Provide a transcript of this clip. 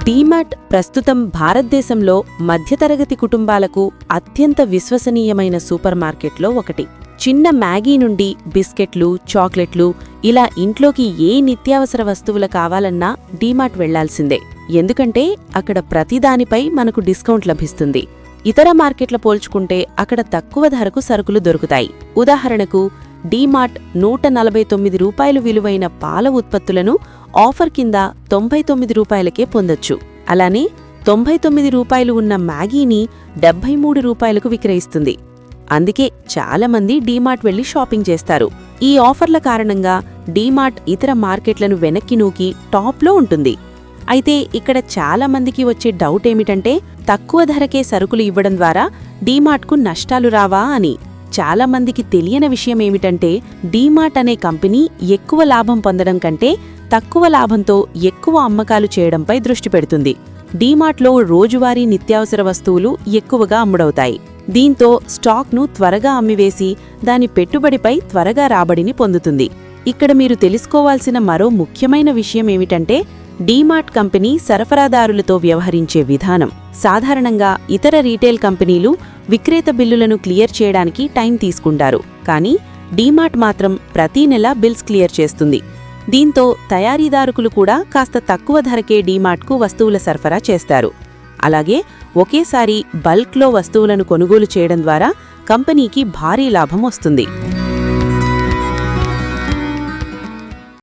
డీమార్ట్ ప్రస్తుతం భారతదేశంలో మధ్యతరగతి కుటుంబాలకు అత్యంత విశ్వసనీయమైన సూపర్ మార్కెట్లో ఒకటి. చిన్న మ్యాగీ నుండి బిస్కెట్లు, చాక్లెట్లు ఇలా ఇంట్లోకి ఏ నిత్యావసర వస్తువులు కావాలన్నా డీమార్ట్ వెళ్లాల్సిందే. ఎందుకంటే అక్కడ ప్రతిదానిపై మనకు డిస్కౌంట్ లభిస్తుంది. ఇతర మార్కెట్ల పోల్చుకుంటే అక్కడ తక్కువ ధరకు సరుకులు దొరుకుతాయి. ఉదాహరణకు డీమార్ట్ 149 రూపాయలు విలువైన పాల ఉత్పత్తులను ఆఫర్ కింద 99 రూపాయలకే పొందొచ్చు. అలానే 99 రూపాయలు ఉన్న మ్యాగీని 73 రూపాయలకు విక్రయిస్తుంది. అందుకే చాలామంది డీమార్ట్ వెళ్లి షాపింగ్ చేస్తారు. ఈ ఆఫర్ల కారణంగా డీమార్ట్ ఇతర మార్కెట్లను వెనక్కి నూకి టాప్లో ఉంటుంది. అయితే ఇక్కడ చాలామందికి వచ్చే డౌట్ ఏమిటంటే తక్కువ ధరకే సరుకులు ఇవ్వడం ద్వారా డీమార్ట్కు నష్టాలు రావా అని. చాలామందికి తెలియని విషయమేమిటంటే డీమార్ట్ అనే కంపెనీ ఎక్కువ లాభం పొందడం కంటే తక్కువ లాభంతో ఎక్కువ అమ్మకాలు చేయడంపై దృష్టి పెడుతుంది. డీమార్ట్లో రోజువారీ నిత్యావసర వస్తువులు ఎక్కువగా అమ్ముడవుతాయి. దీంతో స్టాక్ను త్వరగా అమ్మివేసి దాని పెట్టుబడిపై త్వరగా రాబడిని పొందుతుంది. ఇక్కడ మీరు తెలుసుకోవాల్సిన మరో ముఖ్యమైన విషయమేమిటంటే డీమార్ట్ కంపెనీ సరఫరాదారులతో వ్యవహరించే విధానం. సాధారణంగా ఇతర రీటైల్ కంపెనీలు విక్రేత బిల్లులను క్లియర్ చేయడానికి టైం తీసుకుంటారు. కానీ డీమార్ట్ మాత్రం ప్రతీ నెల బిల్స్ క్లియర్ చేస్తుంది. దీంతో తయారీదారుకులు కూడా కాస్త తక్కువ ధరకే డీమార్ట్కు వస్తువుల సరఫరా చేస్తారు. అలాగే ఒకేసారి బల్క్లో వస్తువులను కొనుగోలు చేయడం ద్వారా కంపెనీకి భారీ లాభం వస్తుంది.